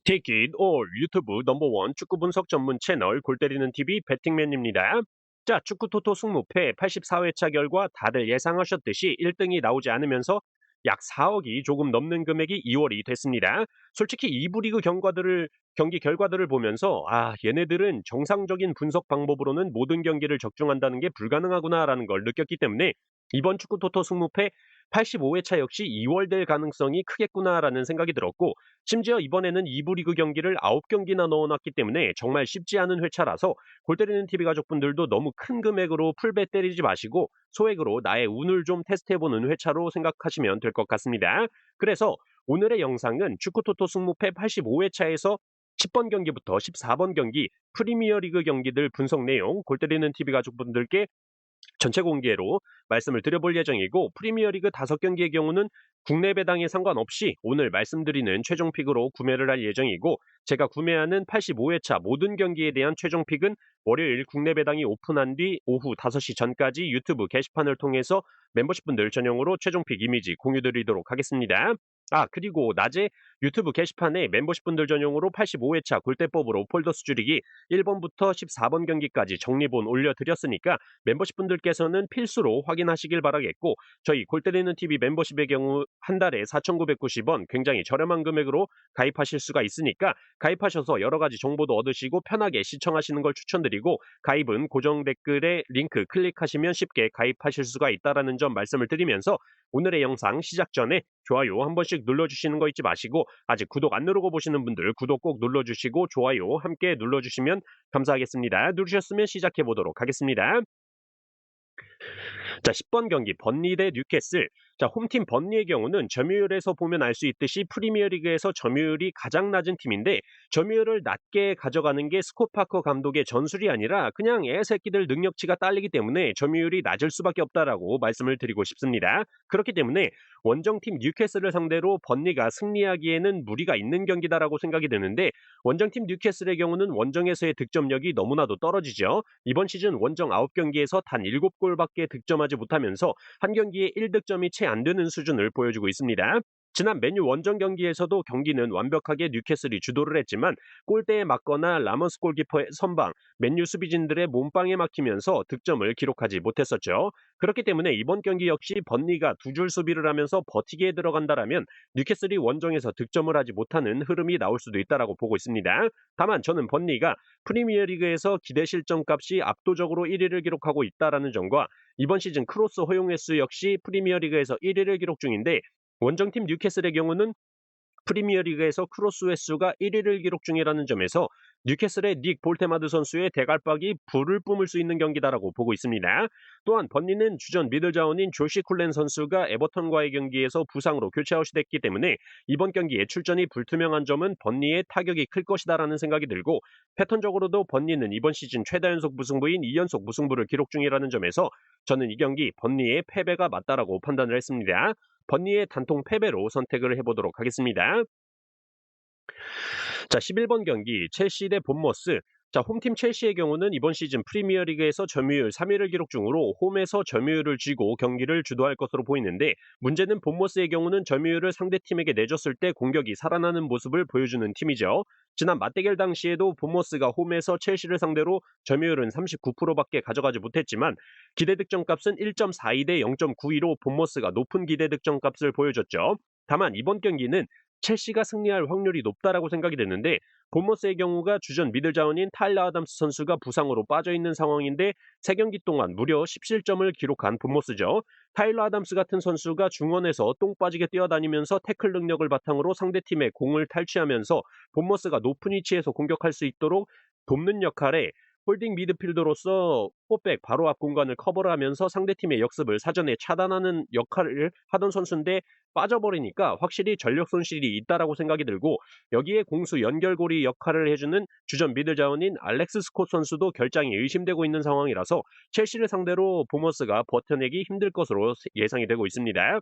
Take it all 유튜브 넘버원 축구 분석 전문 채널 골 때리는 TV 배팅맨입니다. 자, 축구 토토 승무패 84회차 결과 다들 예상하셨듯이 1등이 나오지 않으면서 약 4억이 조금 넘는 금액이 2월이 됐습니다. 솔직히 2부 리그 경기 결과들을 보면서 얘네들은 정상적인 분석 방법으로는 모든 경기를 적중한다는 게 불가능하구나라는 걸 느꼈기 때문에 이번 축구 토토 승무패 85회차 역시 2월 될 가능성이 크겠구나라는 생각이 들었고, 심지어 이번에는 2부 리그 경기를 9경기나 넣어놨기 때문에 정말 쉽지 않은 회차라서 골 때리는 TV 가족분들도 너무 큰 금액으로 풀bet 때리지 마시고 소액으로 나의 운을 좀 테스트해보는 회차로 생각하시면 될 것 같습니다. 그래서 오늘의 영상은 축구토토 승무패 85회차에서 10번 경기부터 14번 경기 프리미어리그 경기들 분석 내용 골 때리는 TV 가족분들께 전체 공개로 말씀을 드려볼 예정이고, 프리미어리그 5경기의 경우는 국내 배당에 상관없이 오늘 말씀드리는 최종 픽으로 구매를 할 예정이고, 제가 구매하는 85회차 모든 경기에 대한 최종 픽은 월요일 국내 배당이 오픈한 뒤 오후 5시 전까지 유튜브 게시판을 통해서 멤버십분들 전용으로 최종 픽 이미지 공유드리도록 하겠습니다. 그리고 낮에 유튜브 게시판에 멤버십분들 전용으로 85회차 골대법으로 폴더스 줄이기 1번부터 14번 경기까지 정리본 올려드렸으니까 멤버십분들께서는 필수로 확인하시길 바라겠고, 저희 골 때리는 TV 멤버십의 경우 한 달에 4,990원 굉장히 저렴한 금액으로 가입하실 수가 있으니까 가입하셔서 여러 가지 정보도 얻으시고 편하게 시청하시는 걸 추천드리고, 가입은 고정 댓글에 링크 클릭하시면 쉽게 가입하실 수가 있다라는 점 말씀을 드리면서, 오늘의 영상 시작 전에 좋아요 한 번씩 눌러주시는 거 잊지 마시고, 아직 구독 안 누르고 보시는 분들 구독 꼭 눌러주시고 좋아요 함께 눌러주시면 감사하겠습니다. 누르셨으면 시작해 보도록 하겠습니다. 자, 10번 경기 번리 대 뉴캐슬. 자, 홈팀 번리의 경우는 점유율에서 보면 알 수 있듯이 프리미어리그에서 점유율이 가장 낮은 팀인데, 점유율을 낮게 가져가는 게 스코파커 감독의 전술이 아니라 그냥 애새끼들 능력치가 딸리기 때문에 점유율이 낮을 수밖에 없다라고 말씀을 드리고 싶습니다. 그렇기 때문에 원정팀 뉴캐슬을 상대로 번리가 승리하기에는 무리가 있는 경기다라고 생각이 드는데, 원정팀 뉴캐슬의 경우는 원정에서의 득점력이 너무나도 떨어지죠. 이번 시즌 원정 9경기에서 단 7골밖에 득점하지 못하면서 한 경기에 1득점이 채 안 되는 수준을 보여주고 있습니다. 지난 맨유 원정 경기에서도 경기는 완벽하게 뉴캐슬이 주도를 했지만 골대에 맞거나 라모스 골키퍼의 선방, 맨유 수비진들의 몸빵에 막히면서 득점을 기록하지 못했었죠. 그렇기 때문에 이번 경기 역시 번리가 두 줄 수비를 하면서 버티기에 들어간다라면 뉴캐슬이 원정에서 득점을 하지 못하는 흐름이 나올 수도 있다라고 보고 있습니다. 다만 저는 번리가 프리미어리그에서 기대 실점 값이 압도적으로 1위를 기록하고 있다라는 점과, 이번 시즌 크로스 허용 횟수 역시 프리미어리그에서 1위를 기록 중인데, 원정팀 뉴캐슬의 경우는 프리미어리그에서 크로스 횟수가 1위를 기록 중이라는 점에서 뉴캐슬의 닉 볼테마드 선수의 대갈박이 불을 뿜을 수 있는 경기다라고 보고 있습니다. 또한 번리는 주전 미들 자원인 조시 쿨렌 선수가 에버턴과의 경기에서 부상으로 교체 아웃이 됐기 때문에 이번 경기에 출전이 불투명한 점은 번리의 타격이 클 것이다라는 생각이 들고, 패턴적으로도 번리는 이번 시즌 최다 연속 무승부인 2연속 무승부를 기록 중이라는 점에서 저는 이 경기 번리의 패배가 맞다라고 판단을 했습니다. 번리의 단통 패배로 선택을 해보도록 하겠습니다. 자, 11번 경기 첼시 대 본머스. 자, 홈팀 첼시의 경우는 이번 시즌 프리미어리그에서 점유율 3위를 기록 중으로 홈에서 점유율을 쥐고 경기를 주도할 것으로 보이는데, 문제는 본머스의 경우는 점유율을 상대팀에게 내줬을 때 공격이 살아나는 모습을 보여주는 팀이죠. 지난 맞대결 당시에도 본머스가 홈에서 첼시를 상대로 점유율은 39%밖에 가져가지 못했지만 기대 득점값은 1.42 대 0.92로 본머스가 높은 기대 득점값을 보여줬죠. 다만 이번 경기는 첼시가 승리할 확률이 높다라고 생각이 되는데, 본머스의 경우가 주전 미들 자원인 타일러 아담스 선수가 부상으로 빠져있는 상황인데 3경기 동안 무려 17점을 기록한 본머스죠. 타일러 아담스 같은 선수가 중원에서 똥 빠지게 뛰어다니면서 태클 능력을 바탕으로 상대팀의 공을 탈취하면서 본머스가 높은 위치에서 공격할 수 있도록 돕는 역할에 홀딩 미드필더로서 포백 바로 앞 공간을 커버를 하면서 상대팀의 역습을 사전에 차단하는 역할을 하던 선수인데, 빠져버리니까 확실히 전력 손실이 있다라고 생각이 들고, 여기에 공수 연결고리 역할을 해주는 주전 미들 자원인 알렉스 스콧 선수도 결장이 의심되고 있는 상황이라서 첼시를 상대로 보머스가 버텨내기 힘들 것으로 예상이 되고 있습니다.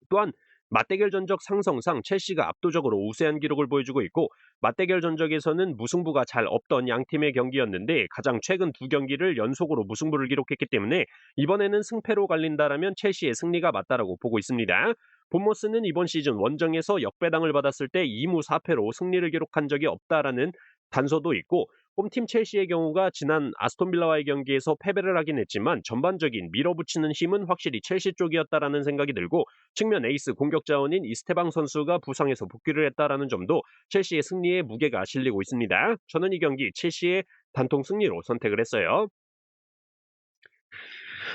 또한 맞대결 전적 상성상 첼시가 압도적으로 우세한 기록을 보여주고 있고, 맞대결 전적에서는 무승부가 잘 없던 양팀의 경기였는데 가장 최근 2경기를 연속으로 무승부를 기록했기 때문에 이번에는 승패로 갈린다라면 첼시의 승리가 맞다라고 보고 있습니다. 본머스는 이번 시즌 원정에서 역배당을 받았을 때 2무 4패로 승리를 기록한 적이 없다라는 단서도 있고, 홈팀 첼시의 경우가 지난 아스톤 빌라와의 경기에서 패배를 하긴 했지만 전반적인 밀어붙이는 힘은 확실히 첼시 쪽이었다라는 생각이 들고, 측면 에이스 공격 자원인 이스테방 선수가 부상에서 복귀를 했다라는 점도 첼시의 승리에 무게가 실리고 있습니다. 저는 이 경기 첼시의 단통 승리로 선택을 했어요.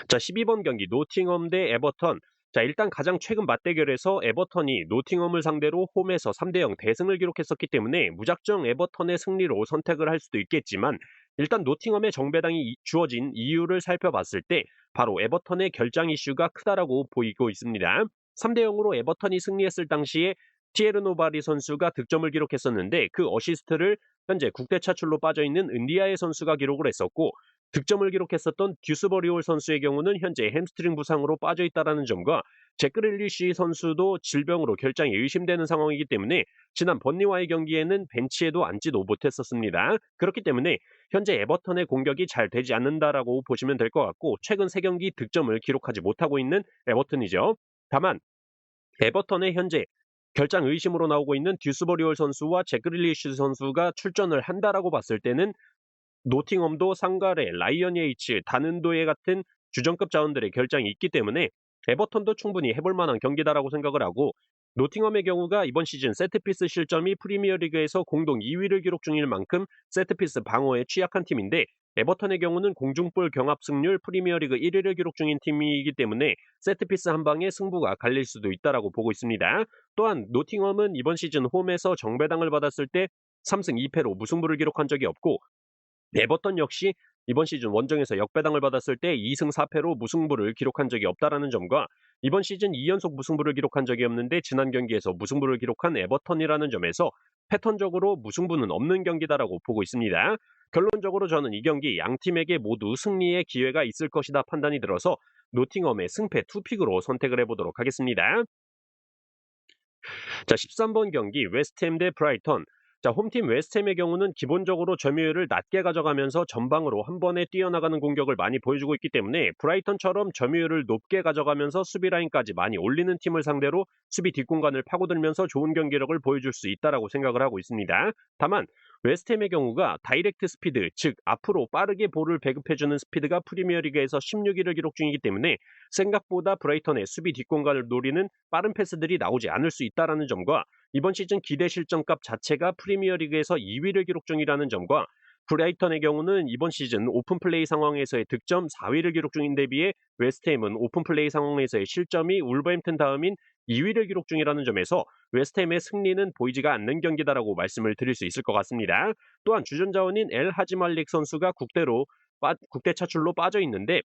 자, 12번 경기 노팅엄 대 에버턴. 자, 일단 가장 최근 맞대결에서 에버턴이 노팅엄을 상대로 홈에서 3대0 대승을 기록했었기 때문에 무작정 에버턴의 승리로 선택을 할 수도 있겠지만, 일단 노팅엄의 정배당이 주어진 이유를 살펴봤을 때 바로 에버턴의 결장 이슈가 크다라고 보이고 있습니다. 3대0으로 에버턴이 승리했을 당시에 티에르 노바리 선수가 득점을 기록했었는데, 그 어시스트를 현재 국대 차출로 빠져있는 은디아의 선수가 기록을 했었고, 득점을 기록했었던 듀스버리올 선수의 경우는 현재 햄스트링 부상으로 빠져있다는 점과 제크릴리시 선수도 질병으로 결장이 의심되는 상황이기 때문에 지난 번니와의 경기에는 벤치에도 앉지도 못했었습니다. 그렇기 때문에 현재 에버턴의 공격이 잘 되지 않는다라고 보시면 될 것 같고, 최근 3경기 득점을 기록하지 못하고 있는 에버턴이죠. 다만 에버턴의 현재 결장 의심으로 나오고 있는 듀스버리올 선수와 제크릴리시 선수가 출전을 한다라고 봤을 때는 노팅엄도 상가레, 라이언 예이츠, 다는도에 같은 주전급 자원들의 결장이 있기 때문에 에버턴도 충분히 해볼 만한 경기다라고 생각을 하고, 노팅엄의 경우가 이번 시즌 세트피스 실점이 프리미어리그에서 공동 2위를 기록 중일 만큼 세트피스 방어에 취약한 팀인데, 에버턴의 경우는 공중볼 경합 승률 프리미어리그 1위를 기록 중인 팀이기 때문에 세트피스 한 방에 승부가 갈릴 수도 있다라고 보고 있습니다. 또한 노팅엄은 이번 시즌 홈에서 정배당을 받았을 때 3승 2패로 무승부를 기록한 적이 없고, 에버턴 역시 이번 시즌 원정에서 역배당을 받았을 때 2승 4패로 무승부를 기록한 적이 없다라는 점과, 이번 시즌 2연속 무승부를 기록한 적이 없는데 지난 경기에서 무승부를 기록한 에버턴이라는 점에서 패턴적으로 무승부는 없는 경기다라고 보고 있습니다. 결론적으로 저는 이 경기 양 팀에게 모두 승리의 기회가 있을 것이다 판단이 들어서 노팅엄의 승패 투픽으로 선택을 해보도록 하겠습니다. 자, 13번 경기 웨스트햄 대 브라이턴. 자, 홈팀 웨스트햄의 경우는 기본적으로 점유율을 낮게 가져가면서 전방으로 한 번에 뛰어나가는 공격을 많이 보여주고 있기 때문에 브라이턴처럼 점유율을 높게 가져가면서 수비 라인까지 많이 올리는 팀을 상대로 수비 뒷공간을 파고들면서 좋은 경기력을 보여줄 수 있다라고 생각을 하고 있습니다. 다만 웨스트햄의 경우가 다이렉트 스피드, 즉 앞으로 빠르게 볼을 배급해주는 스피드가 프리미어리그에서 16위를 기록 중이기 때문에 생각보다 브라이턴의 수비 뒷공간을 노리는 빠른 패스들이 나오지 않을 수 있다라는 점과, 이번 시즌 기대 실점값 자체가 프리미어리그에서 2위를 기록 중이라는 점과, 브라이턴의 경우는 이번 시즌 오픈플레이 상황에서의 득점 4위를 기록 중인데 비해 웨스트햄은 오픈플레이 상황에서의 실점이 울버햄튼 다음인 2위를 기록 중이라는 점에서 웨스트햄의 승리는 보이지가 않는 경기다라고 말씀을 드릴 수 있을 것 같습니다. 또한 주전 자원인 엘 하지말릭 선수가 국대 차출로 빠져 있는데,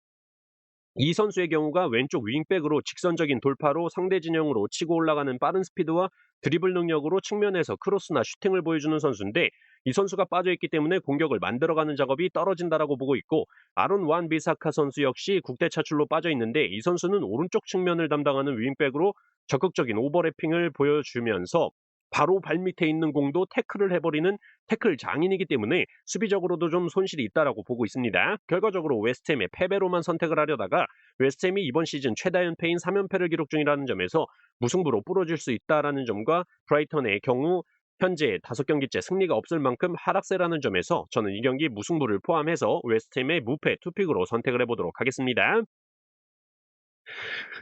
이 선수의 경우가 왼쪽 윙백으로 직선적인 돌파로 상대 진영으로 치고 올라가는 빠른 스피드와 드리블 능력으로 측면에서 크로스나 슈팅을 보여주는 선수인데, 이 선수가 빠져있기 때문에 공격을 만들어가는 작업이 떨어진다라고 보고 있고, 아론 완 비사카 선수 역시 국대 차출로 빠져있는데, 이 선수는 오른쪽 측면을 담당하는 윙백으로 적극적인 오버래핑을 보여주면서 바로 발밑에 있는 공도 태클을 해버리는 태클 장인이기 때문에 수비적으로도 좀 손실이 있다라고 보고 있습니다. 결과적으로 웨스트햄의 패배로만 선택을 하려다가 웨스트햄이 이번 시즌 최다 연패인 3연패를 기록 중이라는 점에서 무승부로 부러질 수 있다라는 점과, 브라이턴의 경우 현재 5경기째 승리가 없을 만큼 하락세라는 점에서 저는 이 경기 무승부를 포함해서 웨스트햄의 무패 투픽으로 선택을 해보도록 하겠습니다.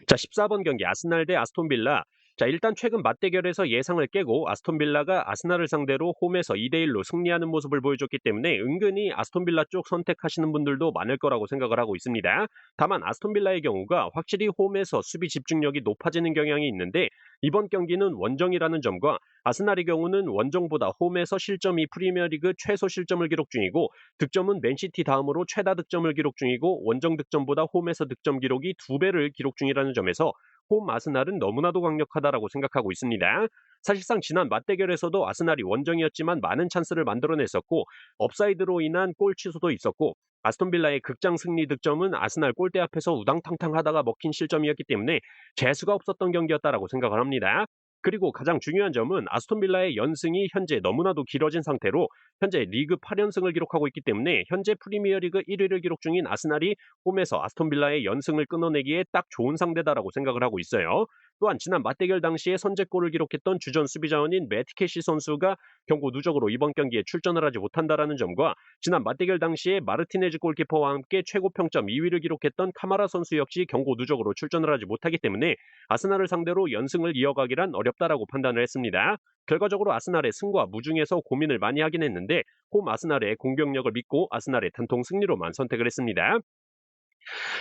자, 14번 경기 아스날 대 아스톤 빌라. 자, 일단 최근 맞대결에서 예상을 깨고 아스톤 빌라가 아스날을 상대로 홈에서 2대1로 승리하는 모습을 보여줬기 때문에 은근히 아스톤 빌라 쪽 선택하시는 분들도 많을 거라고 생각을 하고 있습니다. 다만 아스톤 빌라의 경우가 확실히 홈에서 수비 집중력이 높아지는 경향이 있는데, 이번 경기는 원정이라는 점과 아스날의 경우는 원정보다 홈에서 실점이 프리미어리그 최소 실점을 기록 중이고, 득점은 맨시티 다음으로 최다 득점을 기록 중이고, 원정 득점보다 홈에서 득점 기록이 2배를 기록 중이라는 점에서 홈 아스날은 너무나도 강력하다라고 생각하고 있습니다. 사실상 지난 맞대결에서도 아스날이 원정이었지만 많은 찬스를 만들어냈었고, 업사이드로 인한 골 취소도 있었고, 아스톤 빌라의 극장 승리 득점은 아스날 골대 앞에서 우당탕탕 하다가 먹힌 실점이었기 때문에 재수가 없었던 경기였다라고 생각을 합니다. 그리고 가장 중요한 점은 아스톤 빌라의 연승이 현재 너무나도 길어진 상태로 현재 리그 8연승을 기록하고 있기 때문에 현재 프리미어리그 1위를 기록 중인 아스날이 홈에서 아스톤 빌라의 연승을 끊어내기에 딱 좋은 상대다라고 생각을 하고 있어요. 또한 지난 맞대결 당시에 선제골을 기록했던 주전 수비자원인 매티 캐시 선수가 경고 누적으로 이번 경기에 출전을 하지 못한다라는 점과 지난 맞대결 당시에 마르티네즈 골키퍼와 함께 최고 평점 2위를 기록했던 카마라 선수 역시 경고 누적으로 출전을 하지 못하기 때문에 아스날을 상대로 연승을 이어가기란 어렵다라고 판단을 했습니다. 결과적으로 아스날의 승과 무중에서 고민을 많이 하긴 했는데 홈 아스날의 공격력을 믿고 아스날의 단통 승리로만 선택을 했습니다.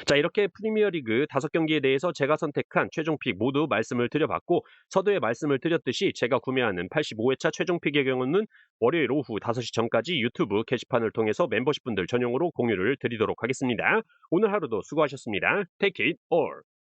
자, 이렇게 프리미어리그 5경기에 대해서 제가 선택한 최종픽 모두 말씀을 드려봤고 서두에 말씀을 드렸듯이 제가 구매하는 85회차 최종픽의 경우는 월요일 오후 5시 전까지 유튜브 게시판을 통해서 멤버십분들 전용으로 공유를 드리도록 하겠습니다. 오늘 하루도 수고하셨습니다. Take it all.